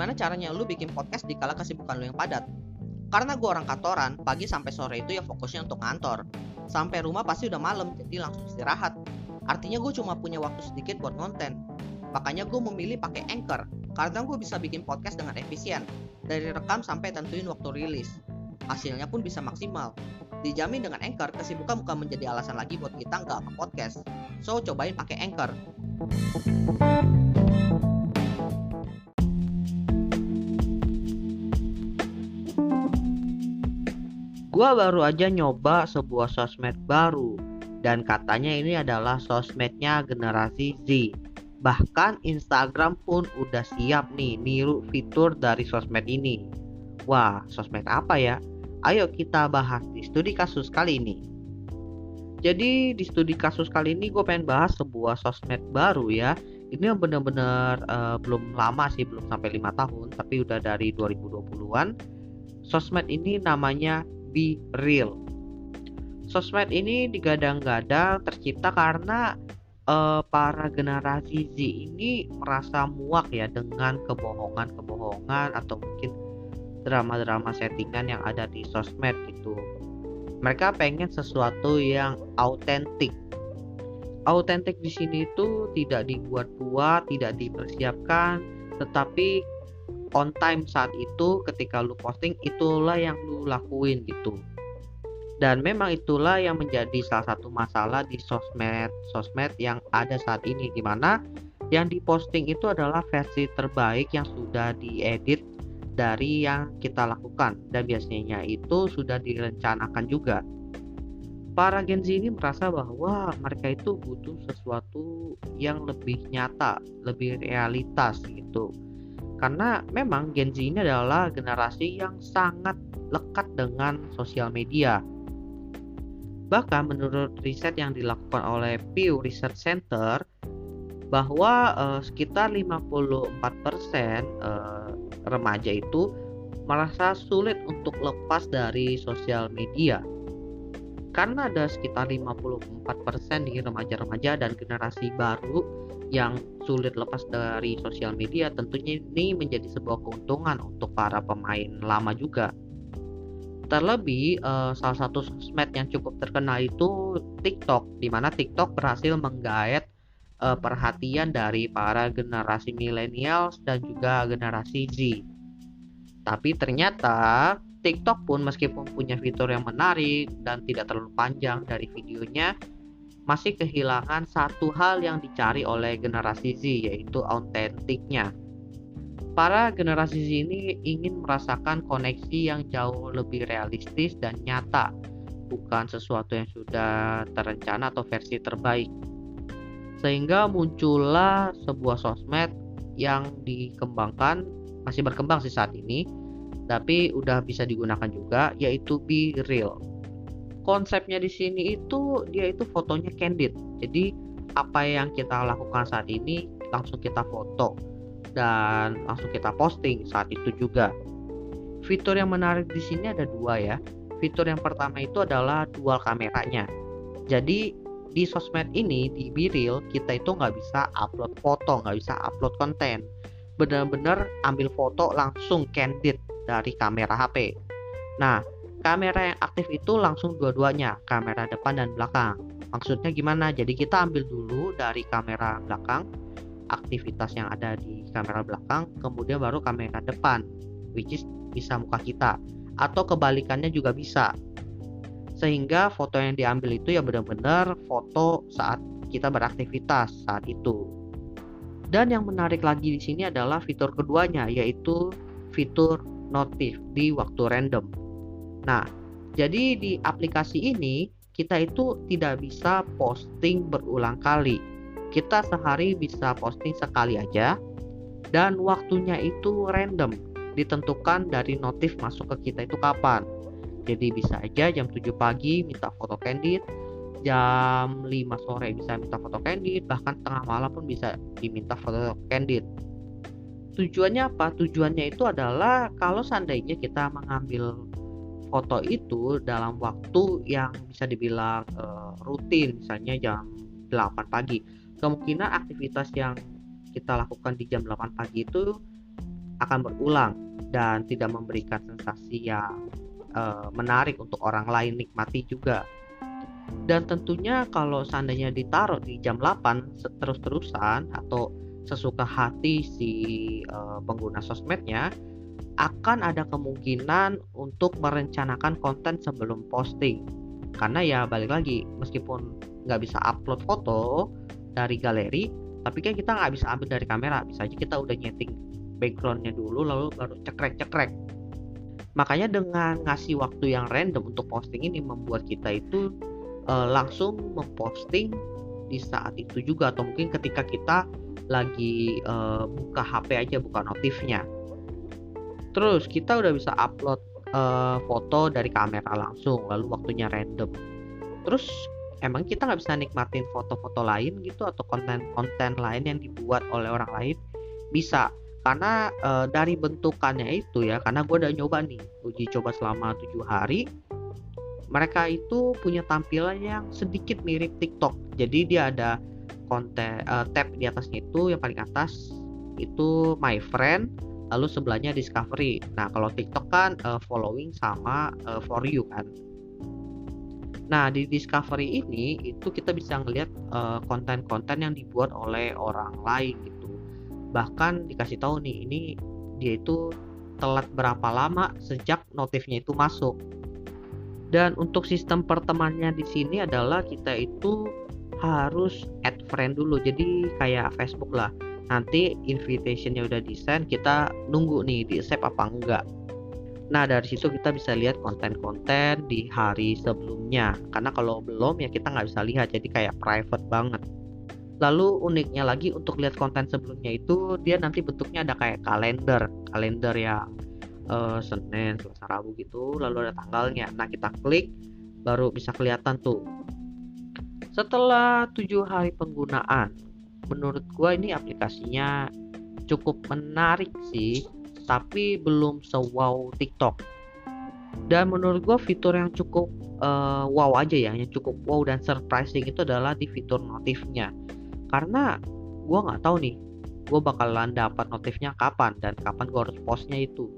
gimana caranya lu bikin podcast di kala kesibukan lu yang padat? Karena gue orang kantoran, pagi sampai sore itu ya fokusnya untuk kantor. Sampai rumah pasti udah malam, jadi langsung istirahat. Artinya gue cuma punya waktu sedikit buat konten. Makanya gue memilih pakai Anchor, karena gue bisa bikin podcast dengan efisien. Dari rekam sampai tentuin waktu rilis. Hasilnya pun bisa maksimal. Dijamin dengan Anchor, kesibukan bukan menjadi alasan lagi buat kita nggak ke podcast. So, cobain pakai Anchor. Gua baru aja nyoba sebuah sosmed baru dan katanya ini adalah sosmednya generasi Z. Bahkan Instagram pun udah siap nih niru fitur dari sosmed ini. Wah, sosmed apa ya? Ayo kita bahas di studi kasus kali ini. Jadi di studi kasus kali ini gue pengen bahas sebuah sosmed baru ya. Ini yang bener-bener belum lama sih, belum sampai 5 tahun, tapi udah dari 2020-an. Sosmed ini namanya BeReal. Sosmed ini digadang-gadang tercipta karena para generasi Z ini merasa muak ya dengan kebohongan-kebohongan atau mungkin drama-drama settingan yang ada di sosmed gitu. Mereka pengen sesuatu yang autentik. Autentik di sini itu tidak dibuat-buat, tidak dipersiapkan, tetapi on time saat itu ketika lu posting itulah yang lu lakuin gitu. Dan memang itulah yang menjadi salah satu masalah di sosmed yang ada saat ini, dimana yang diposting itu adalah versi terbaik yang sudah diedit dari yang kita lakukan, dan biasanya itu sudah direncanakan juga. Para Gen Z ini merasa bahwa mereka itu butuh sesuatu yang lebih nyata, lebih realitas gitu. Karena memang Gen Z ini adalah generasi yang sangat lekat dengan sosial media. Bahkan menurut riset yang dilakukan oleh Pew Research Center, bahwa sekitar 54% remaja itu merasa sulit untuk lepas dari sosial media. Karena ada sekitar 54% di remaja-remaja dan generasi baru yang sulit lepas dari sosial media, tentunya ini menjadi sebuah keuntungan untuk para pemain lama juga. Terlebih salah satu sosmed yang cukup terkenal itu TikTok, di mana TikTok berhasil menggait perhatian dari para generasi millennials dan juga generasi Z. Tapi ternyata TikTok pun meskipun punya fitur yang menarik dan tidak terlalu panjang dari videonya, masih kehilangan satu hal yang dicari oleh generasi Z, yaitu autentiknya. Para generasi Z ini ingin merasakan koneksi yang jauh lebih realistis dan nyata, bukan sesuatu yang sudah terencana atau versi terbaik. Sehingga muncullah sebuah sosmed yang dikembangkan, masih berkembang sih saat ini, tapi udah bisa digunakan juga, yaitu BeReal. Konsepnya di sini itu dia itu fotonya candid. Jadi apa yang kita lakukan saat ini langsung kita foto dan langsung kita posting saat itu juga. Fitur yang menarik di sini ada dua ya. Fitur yang pertama itu adalah dual kameranya. Jadi di sosmed ini, di BeReal, kita itu nggak bisa upload foto, nggak bisa upload konten. Benar-benar ambil foto langsung candid dari kamera HP. Nah, kamera yang aktif itu langsung dua-duanya, kamera depan dan belakang. Maksudnya gimana? Jadi kita ambil dulu dari kamera belakang, aktivitas yang ada di kamera belakang, kemudian baru kamera depan, which is bisa muka kita, atau kebalikannya juga bisa. Sehingga foto yang diambil itu ya benar-benar foto saat kita beraktivitas saat itu. Dan yang menarik lagi di sini adalah fitur keduanya, yaitu fitur notif di waktu random. Nah, jadi di aplikasi ini kita itu tidak bisa posting berulang kali. Kita sehari bisa posting sekali aja, dan waktunya itu random, ditentukan dari notif masuk ke kita itu kapan. Jadi bisa aja jam 7 pagi minta foto candid, jam 5 sore bisa minta foto candid, bahkan tengah malam pun bisa diminta foto candid. Tujuannya apa? Tujuannya itu adalah kalau seandainya kita mengambil foto itu dalam waktu yang bisa dibilang rutin, misalnya jam 8 pagi, kemungkinan aktivitas yang kita lakukan di jam 8 pagi itu akan berulang dan tidak memberikan sensasi yang menarik untuk orang lain nikmati juga. Dan tentunya kalau seandainya ditaruh di jam 8 terus-terusan atau sesuka hati si pengguna sosmednya, akan ada kemungkinan untuk merencanakan konten sebelum posting. Karena ya balik lagi, meskipun nggak bisa upload foto dari galeri, tapi kan kita nggak bisa ambil dari kamera, bisa aja kita udah nyeting backgroundnya dulu lalu baru cekrek. Makanya dengan ngasih waktu yang random untuk posting ini membuat kita itu langsung memposting di saat itu juga, atau mungkin ketika kita lagi buka HP aja, buka notifnya. Terus kita udah bisa upload foto dari kamera langsung, lalu waktunya random. Terus emang kita nggak bisa nikmatin foto-foto lain gitu atau konten-konten lain yang dibuat oleh orang lain? Bisa, karena dari bentukannya itu ya, karena gue udah nyoba nih uji coba selama 7 hari. Mereka itu punya tampilan yang sedikit mirip TikTok. Jadi dia ada konten tab di atasnya, itu yang paling atas itu my friend, lalu sebelahnya discovery. Nah kalau TikTok kan following sama for you kan. Nah di discovery ini itu kita bisa ngelihat konten-konten yang dibuat oleh orang lain gitu. Bahkan dikasih tahu nih, ini dia itu telat berapa lama sejak notifnya itu masuk. Dan untuk sistem pertemanannya di sini adalah kita itu harus add friend dulu. Jadi kayak Facebook lah. Nanti invitationnya udah di-send, kita nunggu nih di accept apa enggak. Nah dari situ kita bisa lihat konten-konten di hari sebelumnya. Karena kalau belum ya kita nggak bisa lihat, jadi kayak private banget. Lalu uniknya lagi untuk lihat konten sebelumnya itu, dia nanti bentuknya ada kayak kalender yang Senin, Selasa, Rabu gitu, lalu ada tanggalnya. Nah kita klik baru bisa kelihatan tuh. Setelah 7 hari penggunaan, menurut gua ini aplikasinya cukup menarik sih, tapi belum se-wow TikTok. Dan menurut gua fitur yang cukup wow aja ya, yang cukup wow dan surprising itu adalah di fitur notifnya. Karena gue nggak tahu nih gue bakalan dapat notifnya kapan dan kapan gue harus postnya itu.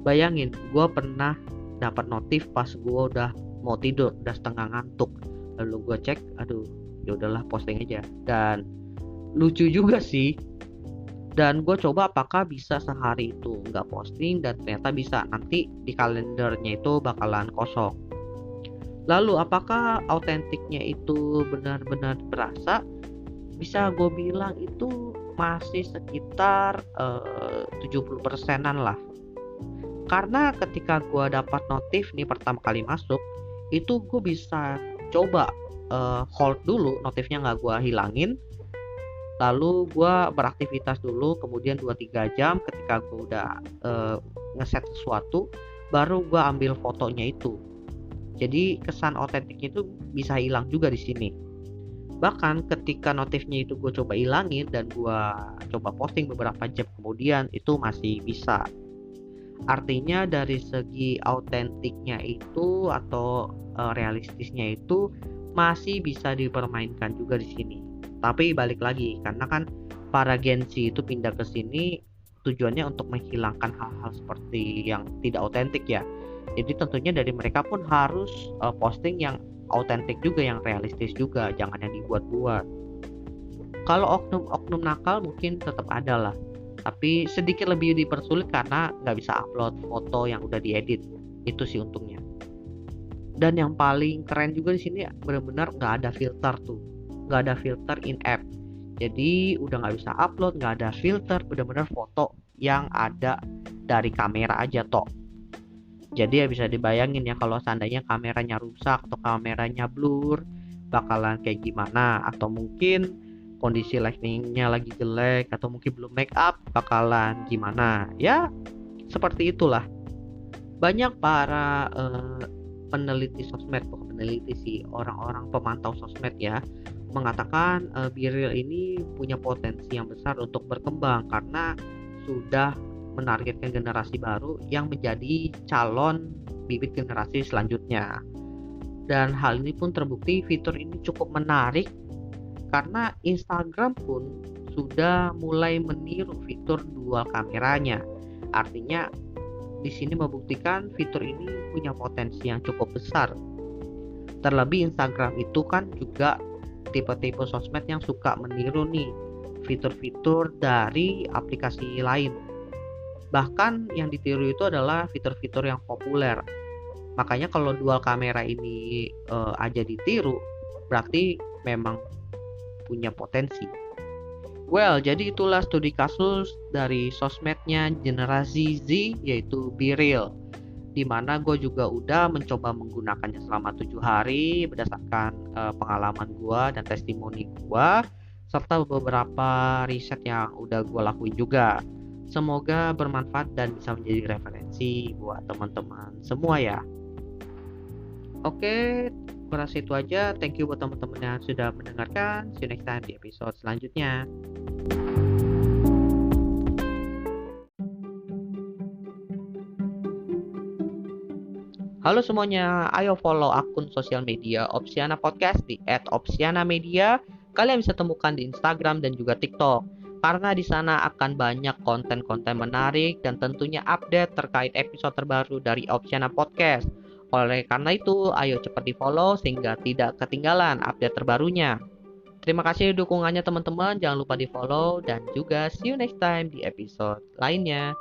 Bayangin, gue pernah dapat notif pas gue udah mau tidur, udah setengah ngantuk, lalu gue cek, aduh ya udahlah posting aja. Dan lucu juga sih, dan gue coba apakah bisa sehari itu nggak posting, dan ternyata bisa. Nanti di kalendernya itu bakalan kosong. Lalu apakah autentiknya itu benar-benar berasa? Bisa gue bilang itu masih sekitar 70%-an lah. Karena ketika gue dapat notif nih pertama kali masuk, itu gue bisa coba hold dulu, notifnya nggak gue hilangin. Lalu gue beraktivitas dulu, kemudian 2-3 jam ketika gue udah ngeset sesuatu, baru gue ambil fotonya itu. Jadi kesan otentiknya itu bisa hilang juga di sini. Bahkan ketika notifnya itu gue coba hilangin dan gue coba posting beberapa jam kemudian, itu masih bisa. Artinya dari segi autentiknya itu atau realistisnya itu masih bisa dipermainkan juga di sini. Tapi balik lagi, karena kan para Gen Z itu pindah ke sini tujuannya untuk menghilangkan hal-hal seperti yang tidak otentik ya. Jadi tentunya dari mereka pun harus posting yang autentik juga, yang realistis juga, jangan yang dibuat-buat. Kalau oknum-oknum nakal mungkin tetap ada lah, tapi sedikit lebih dipersulit karena nggak bisa upload foto yang udah diedit. Itu sih untungnya. Dan yang paling keren juga di sini benar-benar nggak ada filter tuh, nggak ada filter in app. Jadi udah nggak bisa upload, nggak ada filter, benar-benar foto yang ada dari kamera aja toh. Jadi ya bisa dibayangin ya kalau seandainya kameranya rusak atau kameranya blur bakalan kayak gimana, atau mungkin kondisi lightingnya lagi jelek atau mungkin belum make up bakalan gimana ya, seperti itulah. Banyak para peneliti sosmed, bukan peneliti sih, orang-orang pemantau sosmed ya, mengatakan BeReal ini punya potensi yang besar untuk berkembang karena sudah menargetkan generasi baru yang menjadi calon bibit generasi selanjutnya. Dan hal ini pun terbukti fitur ini cukup menarik karena Instagram pun sudah mulai meniru fitur dual kameranya. Artinya di sini membuktikan fitur ini punya potensi yang cukup besar. Terlebih Instagram itu kan juga tipe-tipe sosmed yang suka meniru nih fitur-fitur dari aplikasi lain. Bahkan yang ditiru itu adalah fitur-fitur yang populer. Makanya kalau dual kamera ini aja ditiru, berarti memang punya potensi. Well, jadi itulah studi kasus dari sosmednya generasi Z, yaitu BeReal, dimana gue juga udah mencoba menggunakannya selama 7 hari berdasarkan pengalaman gue dan testimoni gue, serta beberapa riset yang udah gue lakuin juga. Semoga bermanfaat dan bisa menjadi referensi buat teman-teman semua ya. Oke, kurasa itu aja. Thank you buat teman-teman yang sudah mendengarkan. See you next time di episode selanjutnya. Halo semuanya, ayo follow akun sosial media Opsiana Podcast di @opsianamedia. Kalian bisa temukan di Instagram dan juga TikTok. Karena di sana akan banyak konten-konten menarik dan tentunya update terkait episode terbaru dari Opsiana Podcast. Oleh karena itu, ayo cepat di-follow sehingga tidak ketinggalan update terbarunya. Terima kasih dukungannya teman-teman, jangan lupa di-follow dan juga see you next time di episode lainnya.